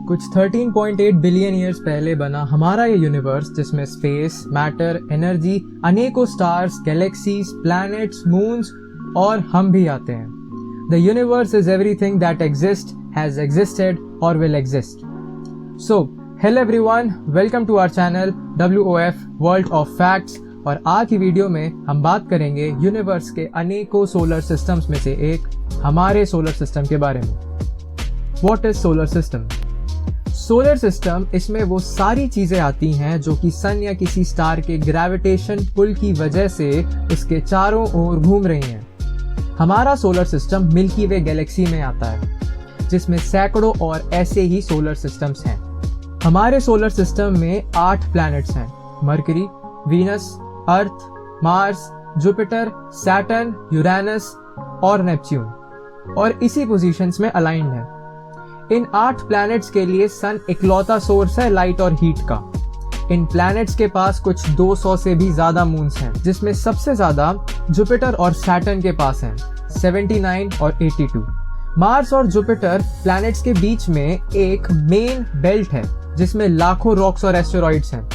कुछ 13.8 billion years पहले बना हमारा ये यूनिवर्स, जिसमें स्पेस, मैटर, एनर्जी, अनेकों स्टार्स, गैलेक्सीज, प्लैनेट्स, मून्स और हम भी आते हैं। The universe is everything that exist, has existed और will exist. So hello everyone, welcome to our channel WOF world of facts. और आज की वीडियो में हम बात करेंगे यूनिवर्स के अनेकों सोलर सिस्टम्स में से एक हमारे सोलर सिस्टम के बारे में। What is solar system? Solar system, इसमें वो सारी चीजें आती हैं जो कि सन या किसी स्टार के ग्रेविटेशन पुल की वजह से उसके चारों ओर घूम रही हैं। हमारा सोलर सिस्टम मिल्की वे गैलेक्सी में आता है, जिसमें सैकड़ों और ऐसे ही सोलर सिस्टम्स हैं। हमारे सोलर सिस्टम में 8 प्लैनेट्स हैं: मरकरी, वीनस, अर्थ, मार्स, जुपिटर, सैटर्न, यूरेनस और नेपच्यून, और इसी पोजीशंस में अलाइंड है। इन 8 प्लैनेट्स के लिए सन इकलौता सोर्स है लाइट और हीट का। इन प्लैनेट्स के पास कुछ 200 से भी ज्यादा मून्स हैं, जिसमें सबसे ज्यादा जुपिटर और सैटर्न के पास हैं, 79 और 82। मार्स और जुपिटर प्लैनेट्स के बीच में एक मेन बेल्ट है, जिसमें लाखों रॉक्स और एस्टेरॉइड्स हैं।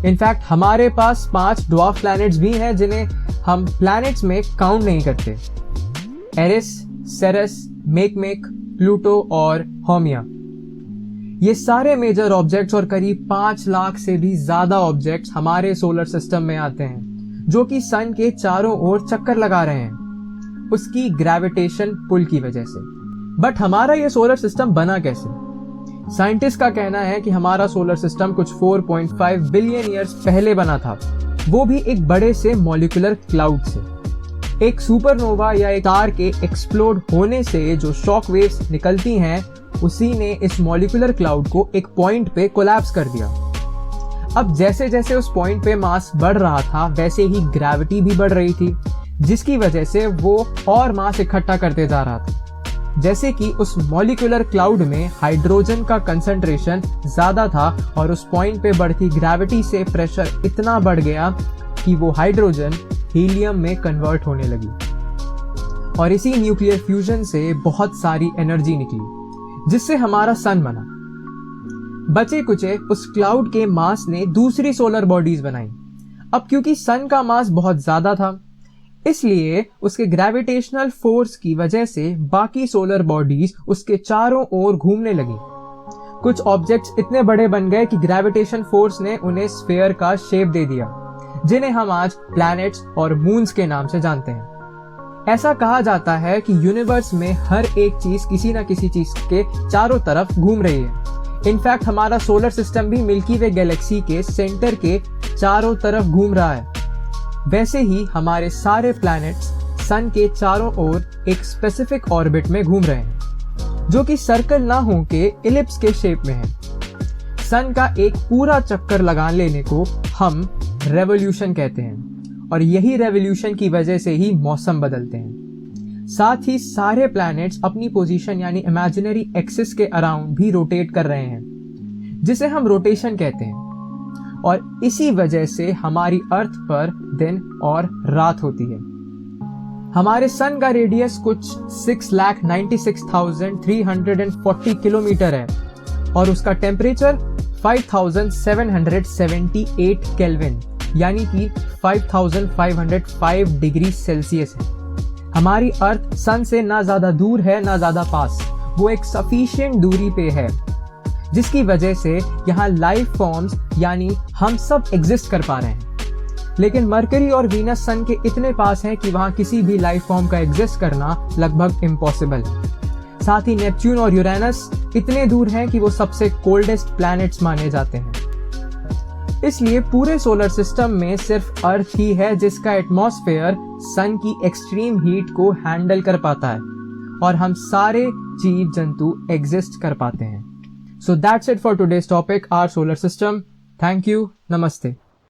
इनफैक्ट हमारे पास 5 ड्वार्फ प्लैनेट्स भी हैं, जिन्हें हम प्लैनेट्स में काउंट नहीं करते: एरिस, सेरेस, मेकमेक, प्लूटो और होमिया। ये सारे मेजर ऑब्जेक्ट्स और करीब 5 लाख से भी ज्यादा ऑब्जेक्ट्स हमारे सोलर सिस्टम में आते हैं, जो कि सन के चारों ओर चक्कर लगा रहे हैं उसकी ग्रेविटेशन पुल की वजह से। बट हमारा ये सोलर सिस्टम बना कैसे? साइंटिस्ट का कहना है कि हमारा सोलर सिस्टम कुछ 4.5 बिलियन ईयर्स पहले बना था, वो भी एक बड़े से मॉलिक्यूलर क्लाउड से। एक सुपरनोवा या एक स्टार के एक्सप्लोड होने से जो शॉक वेव्स निकलती हैं, उसी ने इस मॉलिक्यूलर क्लाउड को एक पॉइंट पे कोलैप्स कर दिया। अब जैसे जैसे उस पॉइंट पे मास बढ़ रहा था, वैसे ही ग्रेविटी भी बढ़ रही थी, जिसकी वजह से वो और मास इकट्ठा करते जा रहा था। जैसे कि उस मॉलिक्यूलर क्लाउड में हाइड्रोजन का कंसंट्रेशन ज्यादा था और उस पॉइंट पे बढ़ती ग्रेविटी से प्रेशर इतना बढ़ गया कि वो हाइड्रोजन हीलियम में कन्वर्ट होने लगी, और इसी न्यूक्लियर फ्यूजन से बहुत सारी एनर्जी निकली, जिससे हमारा सन बना। बचे कुचे उस क्लाउड के मास ने दूसरी सोलर बॉडीज बनाई। अब क्योंकि सन का मास बहुत ज्यादा था, इसलिए उसके ग्रेविटेशनल फोर्स की वजह से बाकी सोलर बॉडीज उसके चारों ओर घूमने लगी। कुछ ऑब्जेक्ट्स इतने बड़े बन गए कि ग्रेविटेशन फोर्स ने उन्हें स्फीयर का शेप दे दिया, जिन्हें हम आज प्लैनेट्स और मून्स के नाम से जानते हैं। ऐसा कहा जाता है कि यूनिवर्स में हर एक चीज किसी न किसी चीज के चारों तरफ घूम रही है। इनफैक्ट हमारा सोलर सिस्टम भी मिल्की वे गैलेक्सी के सेंटर के चारों तरफ घूम रहा है। वैसे ही हमारे सारे प्लैनेट्स सन के चारों ओर एक स्पेसिफिक ऑर्बिट में घूम रहे हैं, जो कि सर्कल ना हो के इलिप्स के शेप में है। सन का एक पूरा चक्कर लगा लेने को हम रेवोल्यूशन कहते हैं, और यही रेवोल्यूशन की वजह से ही मौसम बदलते हैं। साथ ही सारे प्लैनेट्स अपनी पोजीशन यानी इमेजिनरी एक्सिस के अराउंड भी रोटेट कर रहे हैं, जिसे हम रोटेशन कहते हैं। और इसी वजह से हमारी अर्थ पर दिन और रात होती है। हमारे सन का रेडियस कुछ 6,96,340 किलोमीटर है, और उसका टेम्परेचर 5,778 केल्विन यानी कि 5,505 डिग्री सेल्सियस है। हमारी अर्थ सन से ना ज्यादा दूर है ना ज्यादा पास, वो एक सफिशिएंट दूरी पे है, जिसकी वजह से यहाँ लाइफ फॉर्म्स यानी हम सब एग्जिस्ट कर पा रहे हैं। लेकिन मरकरी और वीनस सन के इतने पास हैं कि वहां किसी भी लाइफ फॉर्म का एग्जिस्ट करना लगभग इम्पॉसिबल है। साथ ही नेपच्यून और यूरेनस इतने दूर हैं कि वो सबसे कोल्डेस्ट प्लैनेट्स माने जाते हैं। इसलिए पूरे सोलर सिस्टम में सिर्फ अर्थ ही है जिसका एटमॉस्फेयर सन की एक्सट्रीम हीट को हैंडल कर पाता है, और हम सारे जीव जंतु एग्जिस्ट कर पाते हैं। So that's it for today's topic, our solar system. Thank you. Namaste.